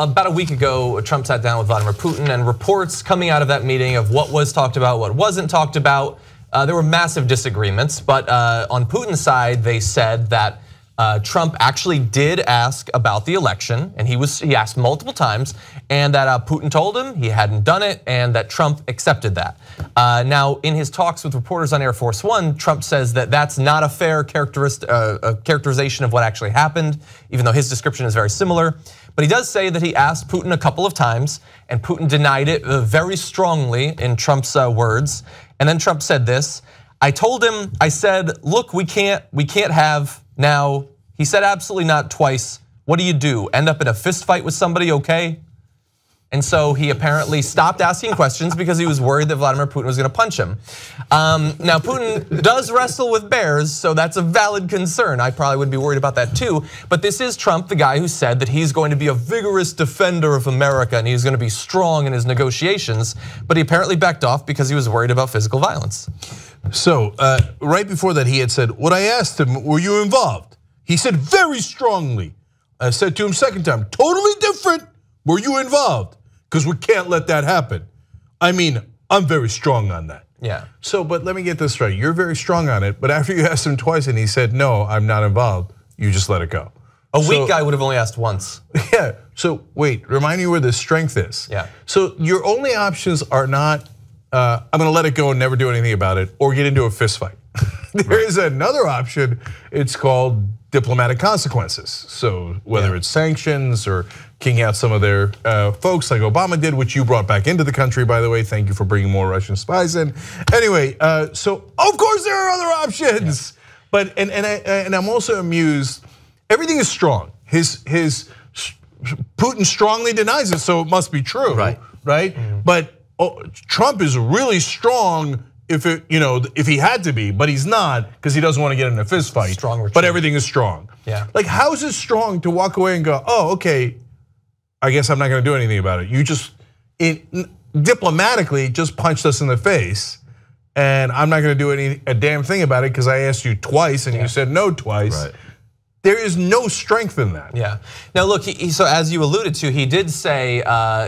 about a week ago, Trump sat down with Vladimir Putin, and reports coming out of that meeting of what was talked about, what wasn't talked about, there were massive disagreements. But on Putin's side, they said that Trump actually did ask about the election, and he asked multiple times, and that Putin told him he hadn't done it, and that Trump accepted that. Now, in his talks with reporters on Air Force One, Trump says that that's not a fair characterization of what actually happened, even though his description is very similar. But he does say that he asked Putin a couple of times, and Putin denied it very strongly in Trump's words. And then Trump said this: I told him, I said, look, we can't have. Now, he said absolutely not twice. What do you do? End up in a fist fight with somebody, okay? And so he apparently stopped asking questions because he was worried that Vladimir Putin was gonna punch him. Now, Putin does wrestle with bears, so that's a valid concern. I probably would be worried about that too. But this is Trump, the guy who said that he's going to be a vigorous defender of America and he's gonna be strong in his negotiations. But he apparently backed off because he was worried about physical violence. So right before that, he had said, what I asked him, were you involved? He said very strongly. I said to him second time, totally different, were you involved? Because we can't let that happen. I mean, I'm very strong on that. Yeah. So, but let me get this right. You're very strong on it, but after you asked him twice and he said, no, I'm not involved, you just let it go. A weak guy would have only asked once. Yeah, so wait, remind me where the strength is. Yeah. So your only options are not, I'm gonna let it go and never do anything about it, or get into a fist fight. There is another option, it's called diplomatic consequences. So whether it's sanctions or kicking out some of their folks like Obama did, which you brought back into the country, by the way. Thank you for bringing more Russian spies in. Anyway, so of course there are other options. Yeah. But and I'm also amused. Everything is strong. His Putin strongly denies it, so it must be true, right? Mm-hmm. But Trump is really strong. If if he had to be, but he's not because he doesn't want to get in a fist fight. But everything is strong. Yeah. Like, how is it strong to walk away and go, oh, okay, I guess I'm not going to do anything about it. You just diplomatically just punched us in the face, and I'm not going to do a damn thing about it because I asked you twice and you said no twice. Right. There is no strength in that. Yeah. Now look, so as you alluded to, he did say,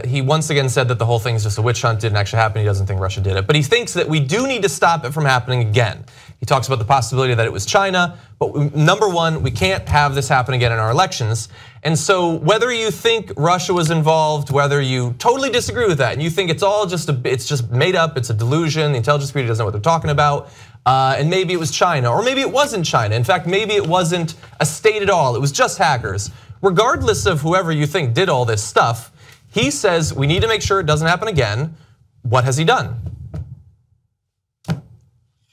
he once again said that the whole thing is just a witch hunt, didn't actually happen. He doesn't think Russia did it, but he thinks that we do need to stop it from happening again. He talks about the possibility that it was China, but number one, we can't have this happen again in our elections. And so whether you think Russia was involved, whether you totally disagree with that, and you think it's all just it's just made up, it's a delusion, the intelligence community doesn't know what they're talking about, and maybe it was China, or maybe it wasn't China. In fact, maybe it wasn't a state at all, it was just hackers. Regardless of whoever you think did all this stuff, he says we need to make sure it doesn't happen again. What has he done?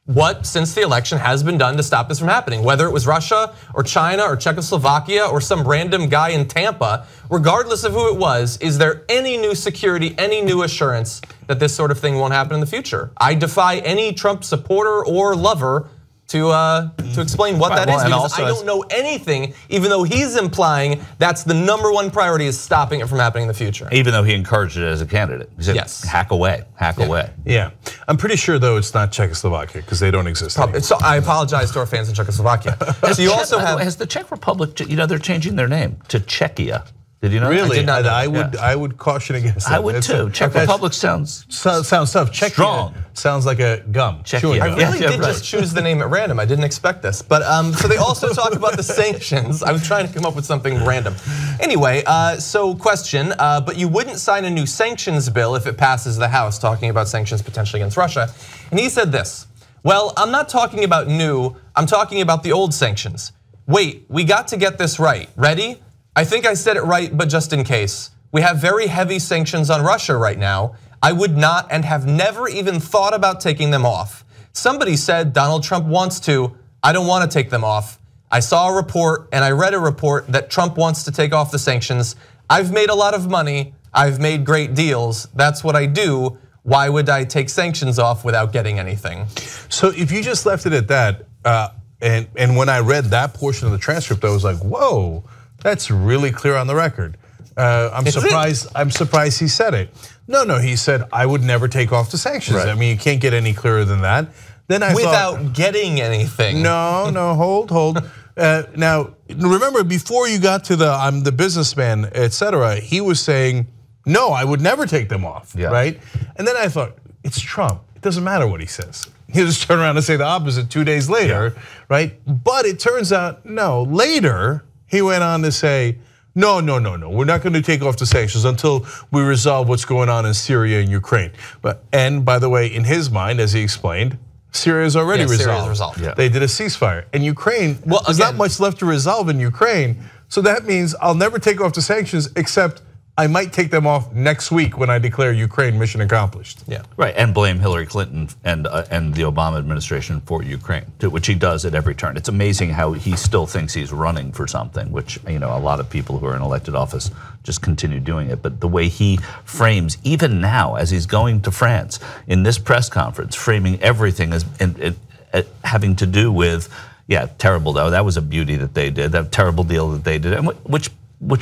What, since the election, has been done to stop this from happening? Whether it was Russia or China or Czechoslovakia or some random guy in Tampa, regardless of who it was, is there any new security, any new assurance that this sort of thing won't happen in the future? I defy any Trump supporter or lover to explain what that is, because I don't know anything, even though he's implying that's the #1 priority is stopping it from happening in the future. Even though he encouraged it as a candidate. He said, yes. Hack away, hack away. Yeah, I'm pretty sure though it's not Czechoslovakia because they don't exist anymore. So I apologize to our fans in Czechoslovakia. So you also have, has the Czech Republic, they're changing their name to Czechia. Did you know? Really? I I would caution against that. I would too. Czech Republic sounds tough. Czech strong. Sounds like a gum. I really did just choose the name at random. I didn't expect this. But so they also talk about the sanctions. I was trying to come up with something random. Anyway, so question, but you wouldn't sign a new sanctions bill if it passes the House, talking about sanctions potentially against Russia. And he said this: well, I'm not talking about new, I'm talking about the old sanctions. Wait, we got to get this right. Ready? I think I said it right, but just in case. We have very heavy sanctions on Russia right now. I would not and have never even thought about taking them off. Somebody said Donald Trump wants to. I don't want to take them off. I saw a report and I read a report that Trump wants to take off the sanctions. I've made a lot of money. I've made great deals. That's what I do. Why would I take sanctions off without getting anything? So if you just left it at that, and when I read that portion of the transcript, I was like, whoa. That's really clear on the record. I'm surprised he said it. No, he said I would never take off the sanctions. Right. I mean, you can't get any clearer than that. Then I without getting anything. No, hold. Now, remember, before you got to the I'm the businessman, etc., he was saying, no, I would never take them off, right? And then I thought, it's Trump. It doesn't matter what he says. He'll just turn around and say the opposite 2 days later, right? But it turns out, no. Later, he went on to say, no, we're not going to take off the sanctions until we resolve what's going on in Syria and Ukraine. And by the way, in his mind, as he explained, Syria is already resolved. They did a ceasefire. And Ukraine, there's not much left to resolve in Ukraine. So that means I'll never take off the sanctions, except I might take them off next week when I declare Ukraine mission accomplished. Yeah, right, and blame Hillary Clinton and the Obama administration for Ukraine, which he does at every turn. It's amazing how he still thinks he's running for something, which a lot of people who are in elected office just continue doing it. But the way he frames, even now as he's going to France in this press conference, framing everything as having to do with, terrible though. That was a beauty that they did. That terrible deal that they did, and which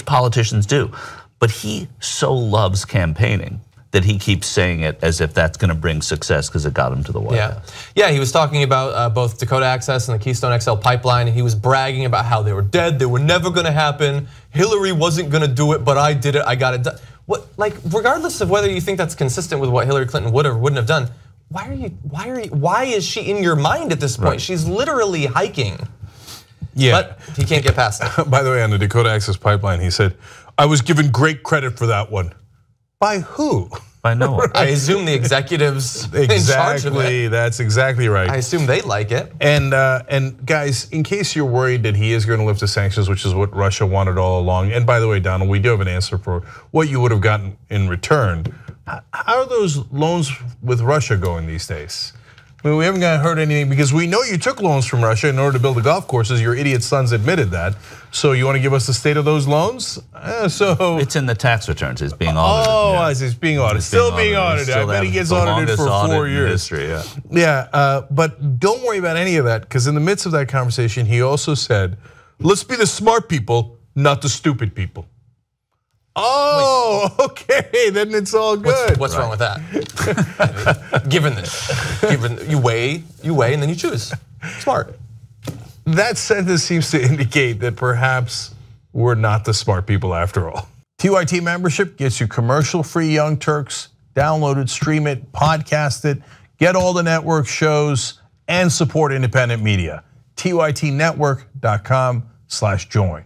politicians do. But he so loves campaigning that he keeps saying it as if that's going to bring success because it got him to the White House. Yeah, he was talking about both Dakota Access and the Keystone XL pipeline, and he was bragging about how they were dead, they were never going to happen. Hillary wasn't going to do it, but I did it, I got it done. Regardless of whether you think that's consistent with what Hillary Clinton would or wouldn't have done, why is she in your mind at this point? Right. She's literally hiking. Yeah. But he can't get past it. By the way, on the Dakota Access pipeline, he said, I was given great credit for that one. By who? By no one. I assume the executives in charge of it. That's exactly right. I assume they like it. And guys, in case you're worried that he is going to lift the sanctions, which is what Russia wanted all along. And by the way, Donald, we do have an answer for what you would have gotten in return. How are those loans with Russia going these days? I mean, we haven't heard anything because we know you took loans from Russia in order to build the golf courses. Your idiot sons admitted that. So you want to give us the state of those loans? It's in the tax returns. It's being audited. Oh, it's being audited. Still being audited. I bet he gets audited for 4 years. But don't worry about any of that because in the midst of that conversation, he also said, "Let's be the smart people, not the stupid people." Oh, okay, then it's all good. What's wrong with that? given you weigh, and then you choose. Smart. That sentence seems to indicate that perhaps we're not the smart people after all. TYT membership gets you commercial-free Young Turks. Download it, stream it, podcast it, get all the network shows, and support independent media. TYTnetwork.com/join.